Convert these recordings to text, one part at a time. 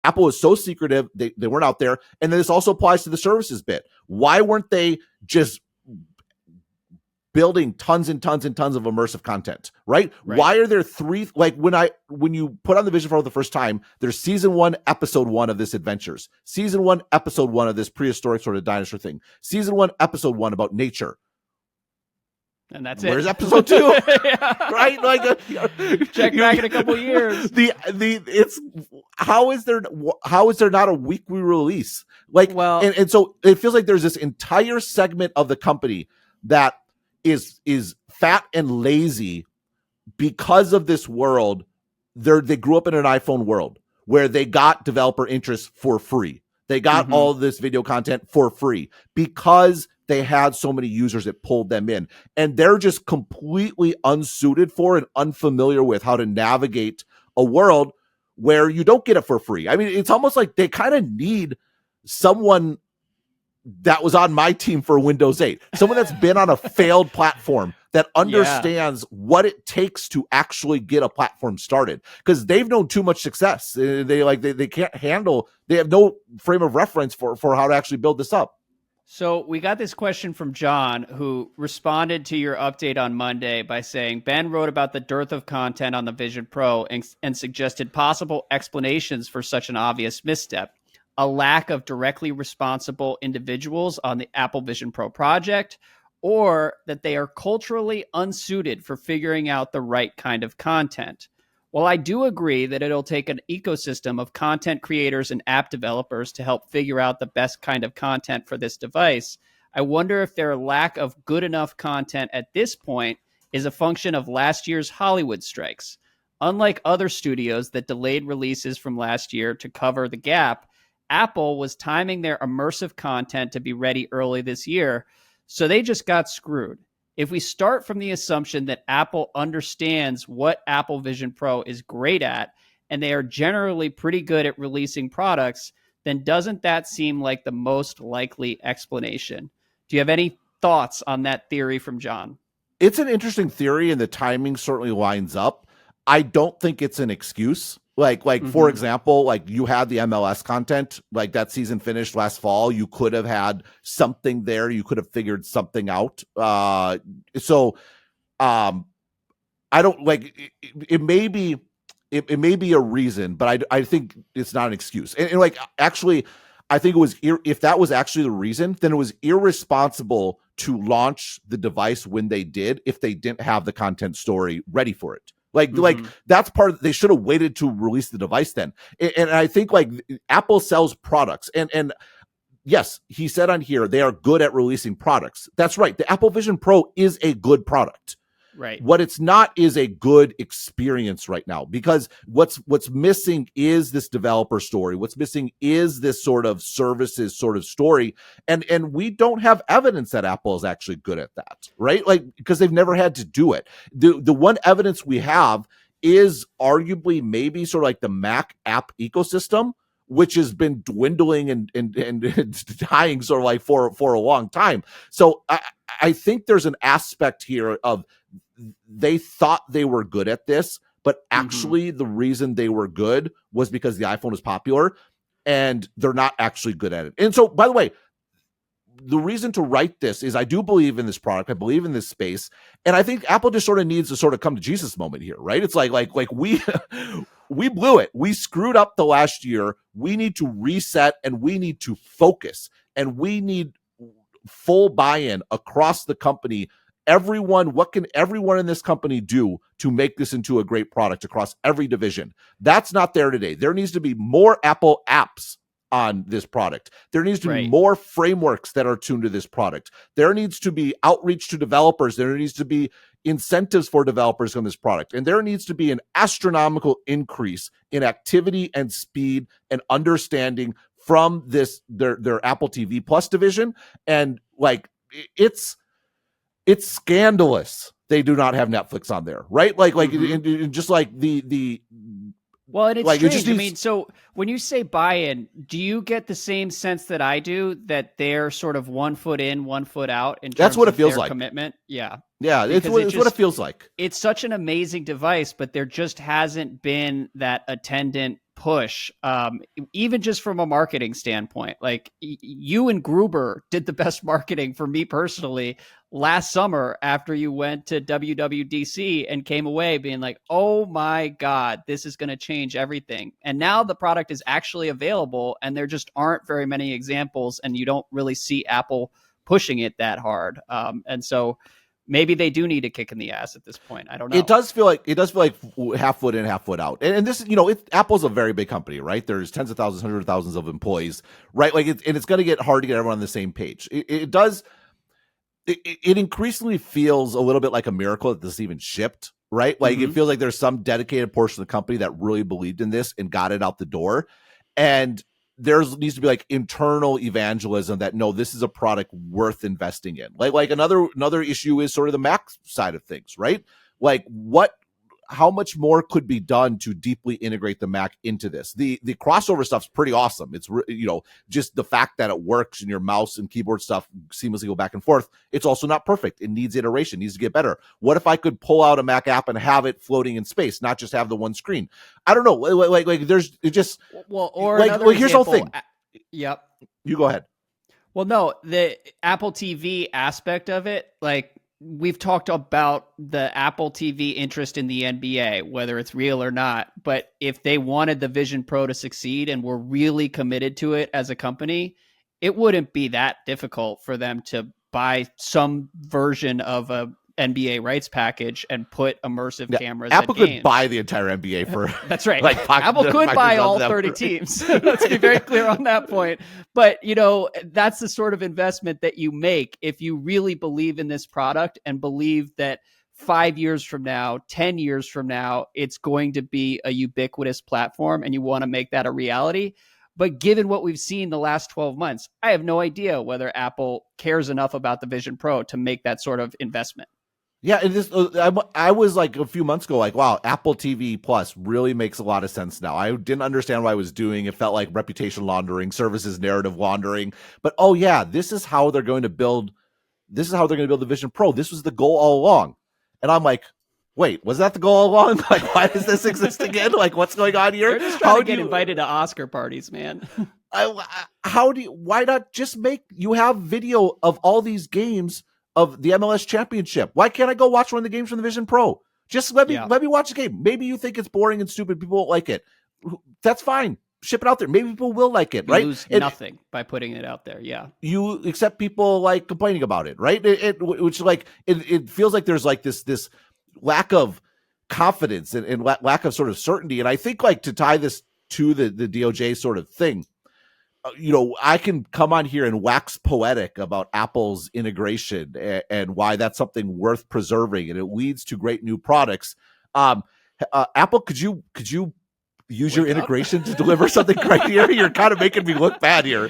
Apple was so secretive, they weren't out there. And then this also applies to the services bit. Why weren't they just building tons and tons and tons of immersive content, right? Why are there three, like when you put on the Vision Pro the first time, there's season 1, episode 1 of this adventures, season 1, episode 1 of this prehistoric sort of dinosaur thing, season 1, episode 1 about nature. And that's Where's it. episode 2? Right? Like check back in a couple of years. How is there not a weekly release? Like, well, and so it feels like there's this entire segment of the company that is fat and lazy because of this world. They grew up in an iPhone world where they got developer interest for free. They got all of this video content for free because they had so many users that pulled them in, and they're just completely unsuited for and unfamiliar with how to navigate a world where you don't get it for free. I mean, it's almost like they kind of need someone that was on my team for Windows 8, someone that's been on a failed platform that understands what it takes to actually get a platform started, because they've known too much success. They can't handle, they have no frame of reference for how to actually build this up. So we got this question from John, who responded to your update on Monday by saying, Ben wrote about the dearth of content on the Vision Pro and suggested possible explanations for such an obvious misstep: a lack of directly responsible individuals on the Apple Vision Pro project, or that they are culturally unsuited for figuring out the right kind of content. While I do agree that it'll take an ecosystem of content creators and app developers to help figure out the best kind of content for this device, I wonder if their lack of good enough content at this point is a function of last year's Hollywood strikes. Unlike other studios that delayed releases from last year to cover the gap, Apple was timing their immersive content to be ready early this year, so they just got screwed. If we start from the assumption that Apple understands what Apple Vision Pro is great at, and they are generally pretty good at releasing products, then doesn't that seem like the most likely explanation? Do you have any thoughts on that theory from John? It's an interesting theory, and the timing certainly lines up. I don't think it's an excuse. For example, like you had the MLS content, like that season finished last fall. You could have had something there. You could have figured something out. I don't like it may be a reason, but I think it's not an excuse. And actually, I think it was, if that was actually the reason, then it was irresponsible to launch the device when they did, if they didn't have the content story ready for it. Like that's part of, they should have waited to release the device then. And I think like Apple sells products, and yes, he said on here, they are good at releasing products. That's right. The Apple Vision Pro is a good product. Right. What it's not is a good experience right now, because what's missing is this developer story. What's missing is this sort of services sort of story. And we don't have evidence that Apple is actually good at that, right? Like, because they've never had to do it. The one evidence we have is arguably maybe sort of like the Mac app ecosystem, which has been dwindling and dying sort of like for a long time. So I think there's an aspect here of, they thought they were good at this, but actually the reason they were good was because the iPhone was popular, and they're not actually good at it. And so, by the way, the reason to write this is I do believe in this product. I believe in this space. And I think Apple just sort of needs to sort of come to Jesus moment here, right? It's like we blew it. We screwed up the last year. We need to reset, and we need to focus, and we need full buy-in across the company. What can everyone in this company do to make this into a great product across every division? That's not there today. There needs to be more Apple apps on this product. There needs to be more frameworks that are tuned to this product. There needs to be outreach to developers. There needs to be incentives for developers on this product. And there needs to be an astronomical increase in activity and speed and understanding from their Apple TV Plus division. And like, it's scandalous they do not have Netflix on there, right? Just like the well, and it's strange. I mean, so when you say buy-in, do you get the same sense that I do, that they're sort of 1 foot in, 1 foot out in terms that's what it of feels their like. Commitment? Yeah. Yeah, it's what it feels like. It's such an amazing device, but there just hasn't been that attendant push, even just from a marketing standpoint. Like you and Gruber did the best marketing for me personally last summer after you went to WWDC and came away being like, oh my God, this is going to change everything. And now the product is actually available and there just aren't very many examples and you don't really see Apple pushing it that hard. And so maybe they do need a kick in the ass at this point. I don't know. It does feel like half foot in, half foot out. And this, Apple's a very big company, right? There's tens of thousands, hundreds of thousands of employees, right? Like, it's going to get hard to get everyone on the same page. It does. It increasingly feels a little bit like a miracle that this even shipped, right? Like, it feels like there's some dedicated portion of the company that really believed in this and got it out the door. And there needs to be like internal evangelism that, no, this is a product worth investing in. Like another issue is sort of the Mac side of things, right? Like, how much more could be done to deeply integrate the Mac into this? The crossover stuff's pretty awesome. It's, just the fact that it works and your mouse and keyboard stuff seamlessly go back and forth. It's also not perfect. It needs iteration, needs to get better. What if I could pull out a Mac app and have it floating in space, not just have the one screen? I don't know. Like there's it just, well, or like, another here's the whole example. thing. Yep. You go ahead. Well, no, the Apple TV aspect of it, like, we've talked about the Apple TV interest in the NBA, whether it's real or not. But if they wanted the Vision Pro to succeed and were really committed to it as a company, it wouldn't be that difficult for them to buy some version of a NBA rights package and put immersive cameras. Apple at could games. Buy the entire NBA for that's right. Like Apple could buy all 30 teams. Let's be very clear on that point. But that's the sort of investment that you make if you really believe in this product and believe that 5 years from now, 10 years from now, it's going to be a ubiquitous platform and you want to make that a reality. But given what we've seen the last 12 months, I have no idea whether Apple cares enough about the Vision Pro to make that sort of investment. Yeah, I was like a few months ago, like, wow, Apple TV Plus really makes a lot of sense now. I didn't understand what I was doing. It felt like reputation laundering, services narrative laundering. But oh yeah, this is how they're going to build the Vision Pro. This was the goal all along. And I'm like, wait, was that the goal all along? Like, why does this exist again? Like, what's going on here? They're just trying to get invited to Oscar parties, man. Why not just you have video of all these games of the MLS Championship? Why can't I go watch one of the games from the Vision Pro? Just let me watch the game. Maybe you think it's boring and stupid. People won't like it. That's fine. Ship it out there. Maybe people will like it, right? You lose nothing by putting it out there. Yeah. You accept people like complaining about it, right? It feels like there's like this lack of confidence and lack of sort of certainty. And I think, like, to tie this to the DOJ sort of thing, I can come on here and wax poetic about Apple's integration and why that's something worth preserving, and it leads to great new products. Apple, could you use your integration to deliver something great here? You're kind of making me look bad here.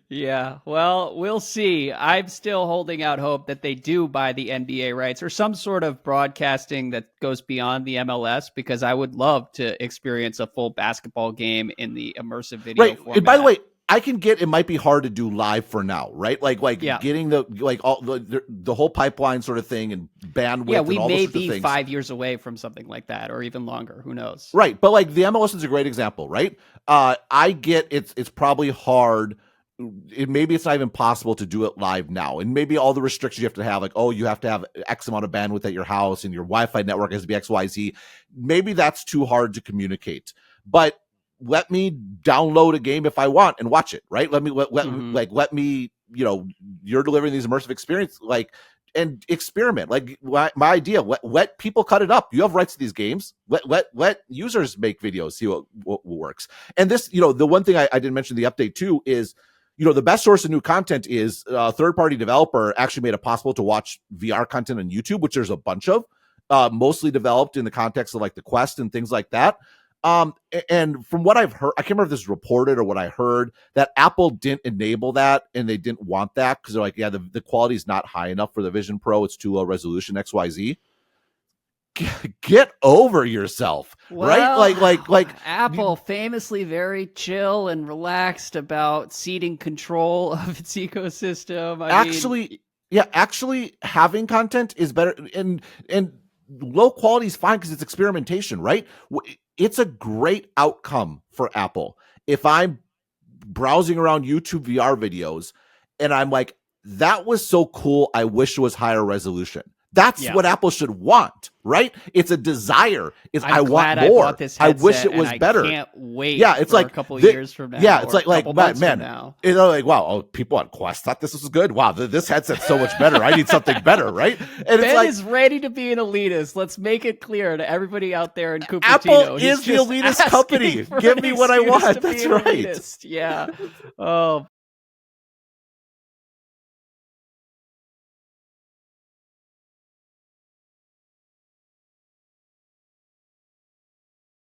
Yeah, well, we'll see. I'm still holding out hope that they do buy the NBA rights or some sort of broadcasting that goes beyond the MLS, because I would love to experience a full basketball game in the immersive video format. And by the way, I can get, it might be hard to do live for now, right? Getting all the whole pipeline sort of thing and bandwidth. Yeah, we and all may those sorts of be things. 5 years away from something like that, or even longer. Who knows? Right, but like the MLS is a great example, right? I get it's probably hard. Maybe it's not even possible to do it live now, and maybe all the restrictions you have to have, like, oh, you have to have X amount of bandwidth at your house, and your Wi-Fi network has to be XYZ. Maybe that's too hard to communicate, but let me download a game if I want and watch it, right? Let me, you're delivering these immersive experience, and experiment. Like my idea, let people cut it up. You have rights to these games. Let users make videos, see what works. And this, the one thing I didn't mention in the update too is, the best source of new content is a third-party developer actually made it possible to watch VR content on YouTube, which there's a bunch of, mostly developed in the context of like the Quest and things like that. And from what I've heard, I can't remember if this is reported or what I heard, that Apple didn't enable that and they didn't want that because they're like, yeah, the quality is not high enough for the Vision Pro. It's too low resolution, XYZ. Get over yourself, well, right? Like Apple famously very chill and relaxed about ceding control of its ecosystem. Actually having content is better, and low quality is fine because it's experimentation, right? it's a great outcome for Apple. If I'm browsing around YouTube VR videos and I'm like, that was so cool, I wish it was higher resolution. That's what Apple should want, right? It's a desire. I want more. I wish it was better. I can't wait. It's for like a couple years from now. Yeah, it's like man, now. Like wow, people on Quest thought this was good. Wow, this headset's so much better. I need something better, right? And Ben is ready to be an elitist. Let's make it clear to everybody out there in Cupertino. Apple is the elitist company. Give me what I want. That's right. Yeah. Oh